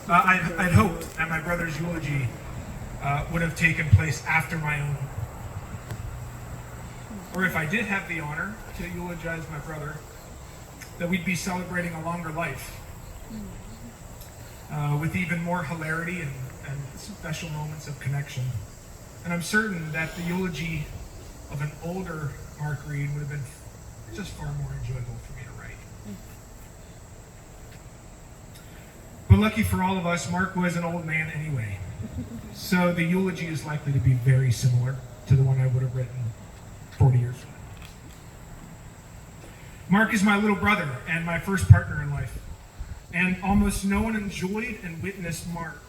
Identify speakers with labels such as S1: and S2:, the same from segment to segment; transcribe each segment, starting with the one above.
S1: I'd hoped that my brother's eulogy would have taken place after my own. Or if I did have the honor to eulogize my brother, that we'd be celebrating a longer life with even more hilarity and special moments of connection. And I'm certain that the eulogy of an older Mark Reed would have been just far more enjoyable for me to write. But lucky for all of us, Mark was an old man anyway. So the eulogy is likely to be very similar to the one I would have written 40 years from now. Mark is my little brother and my first partner in life. And almost no one enjoyed and witnessed Mark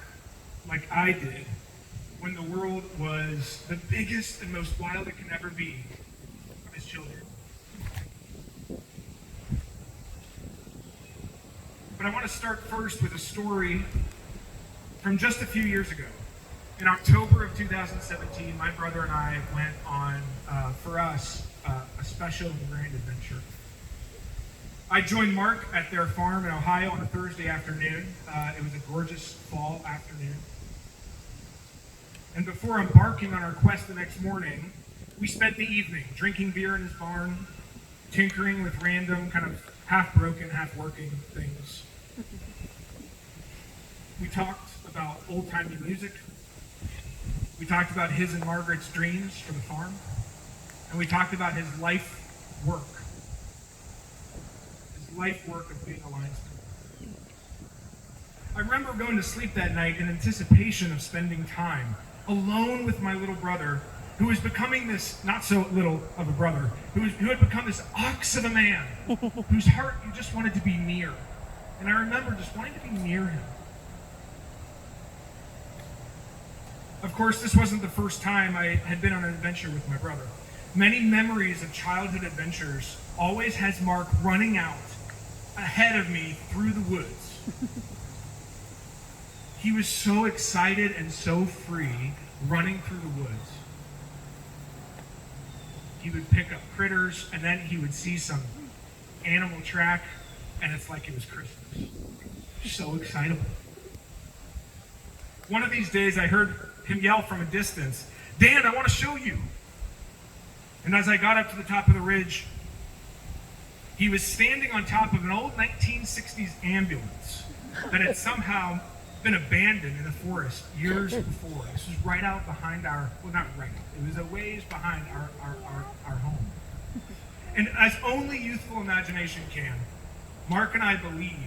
S1: like I did when the world was the biggest and most wild it can ever be of his children. But I want to start first with a story from just a few years ago. In October of 2017, my brother and I went on, for us, a special and grand adventure. I joined Mark at their farm in Ohio on a Thursday afternoon. It was a gorgeous fall afternoon. And before embarking on our quest the next morning, we spent the evening drinking beer in his barn, tinkering with random, kind of half-broken, half-working things. We talked about old-timey music. We talked about his and Margaret's dreams for the farm. And we talked about his life work. His life work of being a linesman. I remember going to sleep that night in anticipation of spending time alone with my little brother, who was becoming this, not so little of a brother, who had become this ox of a man, whose heart you just wanted to be near. And I remember just wanting to be near him. Of course, this wasn't the first time I had been on an adventure with my brother. Many memories of childhood adventures always has Mark running out ahead of me through the woods. He was so excited and so free running through the woods. He would pick up critters, and then he would see some animal track, and it's like it was Christmas. So excitable. One of these days, I heard him yell from a distance, "Dan, I want to show you." And as I got up to the top of the ridge, he was standing on top of an old 1960s ambulance that had somehow been abandoned in the forest years before. This was right out behind our, well, not right out, it was a ways behind our home. And as only youthful imagination can, Mark and I believed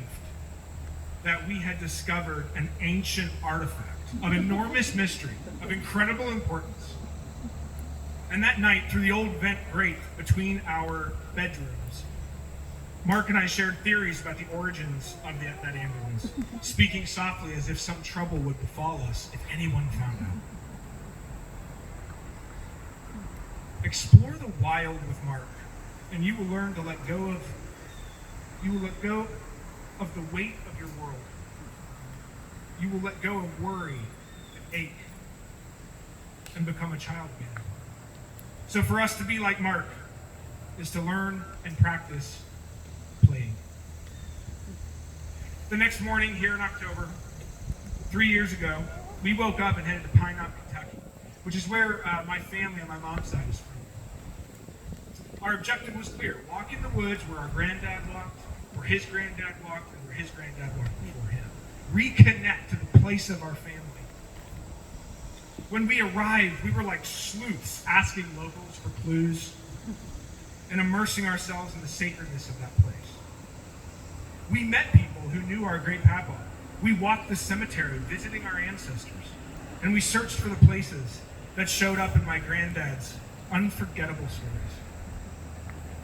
S1: that we had discovered an ancient artifact of enormous mystery, of incredible importance. And that night, through the old vent grate between our bedrooms, Mark and I shared theories about the origins of that ambulance, speaking softly as if some trouble would befall us if anyone found out. Explore the wild with Mark, and you will learn to let go of the weight of your world. You will let go of worry and ache and become a child again. So for us to be like Mark is to learn and practice playing. The next morning here in October, 3 years ago, we woke up and headed to Pine Knot, Kentucky, which is where my family on my mom's side is from. Our objective was clear: walk in the woods where our granddad walked, where his granddad walked, and where his granddad walked before him. Reconnect to the place of our family. When we arrived, we were like sleuths, asking locals for clues and immersing ourselves in the sacredness of that place. We met people who knew our great Papa. We walked the cemetery, visiting our ancestors, and we searched for the places that showed up in my granddad's unforgettable stories.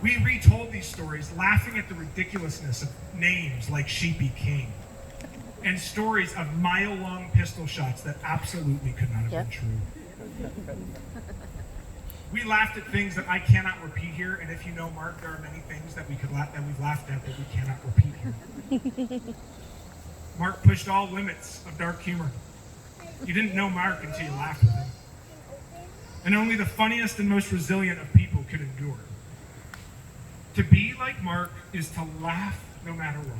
S1: We retold these stories, laughing at the ridiculousness of names like Sheepy King, and stories of mile-long pistol shots that absolutely could not have been true. We laughed at things that I cannot repeat here, and if you know Mark, there are many things that we've laughed at that we cannot repeat here. Mark pushed all limits of dark humor. You didn't know Mark until you laughed with him. And only the funniest and most resilient of people could endure. To be like Mark is to laugh no matter what.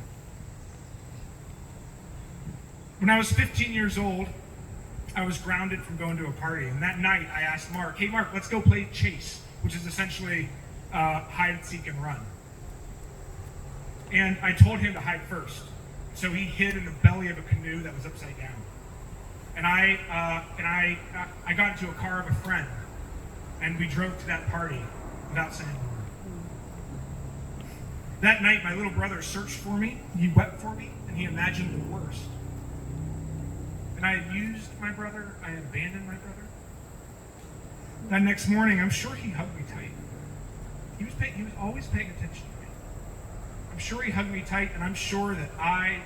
S1: When I was 15 years old, I was grounded from going to a party. And that night, I asked Mark, hey, Mark, let's go play chase, which is essentially hide, seek, and run. And I told him to hide first. So he hid in the belly of a canoe that was upside down. And I got into a car of a friend, and we drove to that party without saying a word. That night, my little brother searched for me, he wept for me, and he imagined the worst. And I abused my brother, I abandoned my brother. That next morning, I'm sure he hugged me tight. He was always paying attention to me. I'm sure he hugged me tight, and I'm sure that I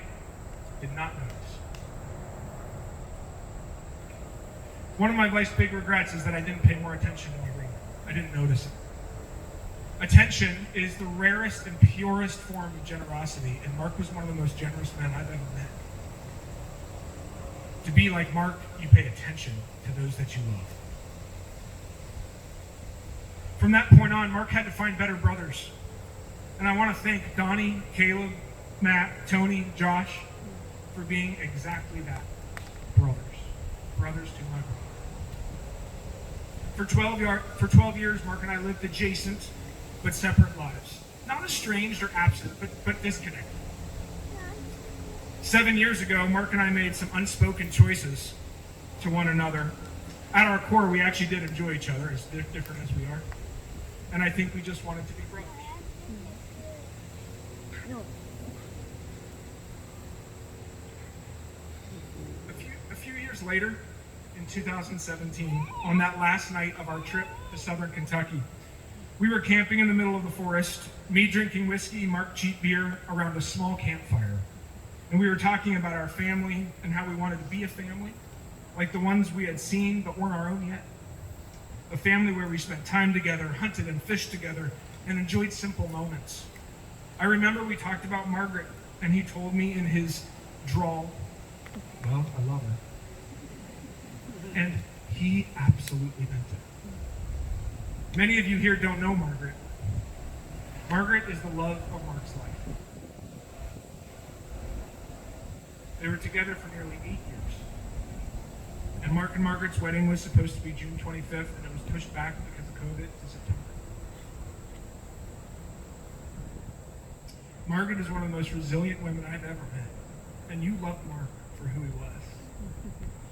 S1: did not notice. One of my life's big regrets is that I didn't pay more attention to my brother. I didn't notice it. Attention is the rarest and purest form of generosity, and Mark was one of the most generous men I've ever met. To be like Mark, you pay attention to those that you love. From that point on, Mark had to find better brothers. And I want to thank Donnie, Caleb, Matt, Tony, Josh for being exactly that. Brothers. Brothers to my brother. For 12 years, Mark and I lived adjacent but separate lives. Not estranged or absent, but disconnected. 7 years ago, Mark and I made some unspoken choices to one another. At our core, we actually did enjoy each other, as different as we are. And I think we just wanted to be brothers. A few years later, in 2017, on that last night of our trip to southern Kentucky, we were camping in the middle of the forest, me drinking whiskey, Mark cheap beer, around a small campfire. And we were talking about our family and how we wanted to be a family, like the ones we had seen but weren't our own yet. A family where we spent time together, hunted and fished together, and enjoyed simple moments. I remember we talked about Margaret, and he told me in his drawl, well, I love her. And he absolutely meant it. Many of you here don't know Margaret. Margaret is the love of Mark's life. They were together for nearly 8 years. And Mark and Margaret's wedding was supposed to be June 25th, and it was pushed back because of COVID to September. Margaret is one of the most resilient women I've ever met. And you loved Mark for who he was.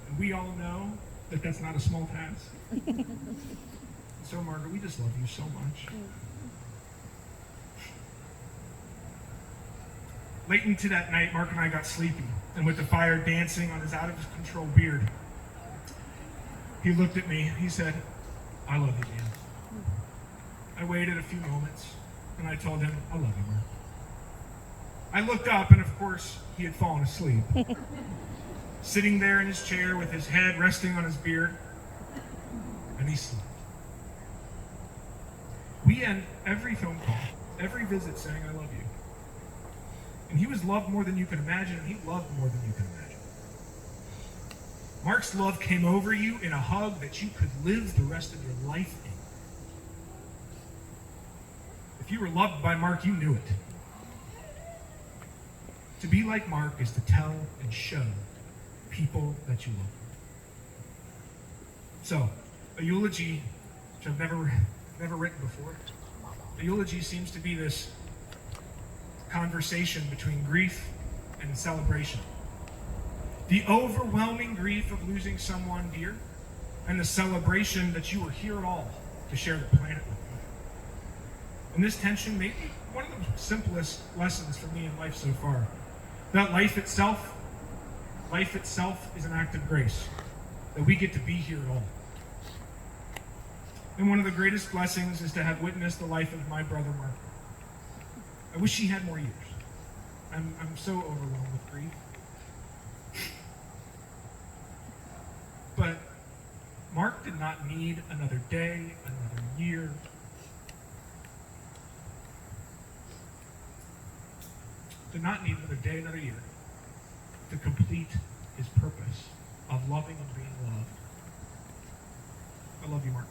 S1: And we all know that that's not a small task. So, Margaret, we just love you so much. Late into that night, Mark and I got sleepy, and with the fire dancing on his out-of-control beard, he looked at me. He said, I love you, Dan. I waited a few moments, and I told him, I love you, Mark. I looked up, and of course, he had fallen asleep. Sitting there in his chair with his head resting on his beard, and he slept. We end every phone call, every visit saying, I love you. And he was loved more than you could imagine, and he loved more than you could imagine. Mark's love came over you in a hug that you could live the rest of your life in. If you were loved by Mark, you knew it. To be like Mark is to tell and show people that you love. So, a eulogy, which I've never written before. A eulogy seems to be this conversation between grief and celebration. The overwhelming grief of losing someone dear, and the celebration that you were here at all to share the planet with you. And this tension may be one of the simplest lessons for me in life so far. That life itself is an act of grace. That we get to be here at all. And one of the greatest blessings is to have witnessed the life of my brother Mark. I wish he had more years. I'm so overwhelmed with grief. But Mark did not need another day, another year. Did not need another day, another year to complete his purpose of loving and being loved. I love you, Mark.